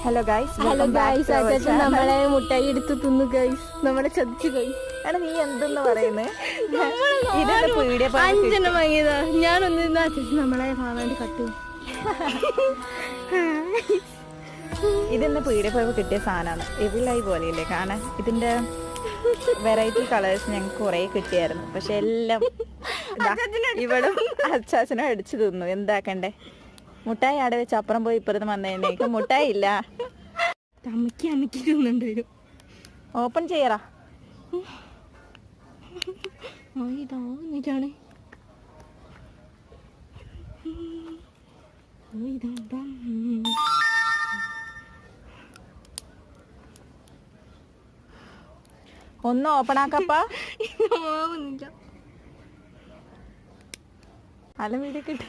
Hello guys, hello guys, അച്ഛൻ നമ്മളെ മുട്ടായി എടുത്ത് തിന്നു ഗൈസ്, നമ്മളെ ചതിച്ചു ഗൈസ്. എടാ നീ എന്തെന്ന് പറയുന്നത്? പീടിയ അഞ്ചെണ്ണം വാങ്ങിയതാ. ഞാനൊന്ന് അച്ഛൻ നമ്മളെ വാങ്ങാണ്ട് കട്ടു. ഇതെന്നെ പീടിയ പോയപ്പോൾ കിട്ടിയ സാധനമാണ്. എവിലായി പോലെയില്ലേ കാണാൻ. ഇതിന്റെ വെറൈറ്റി കളേഴ്സ് ഞങ്ങൾക്ക് കുറേ കിട്ടിയായിരുന്നു. പക്ഷെ എല്ലാം ഇവിടെ അച്ചാച്ചനും അടിച്ചു തിന്നു. എന്താക്കണ്ടേ? മുട്ടായി ആടെ വെച്ച് അപ്പുറം പോയി ഇപ്പുറത്ത് വന്നേക്ക് മുട്ടായി ഇല്ല. അമ്മയ്ക്ക് തിന്നുണ്ട് വരും. ഓപ്പൺ ചെയ്യറാ. ഇതാണ് ഒന്ന് ഓപ്പൺ ആക്കപ്പാ. അല വീഡിയോ കിട്ടി.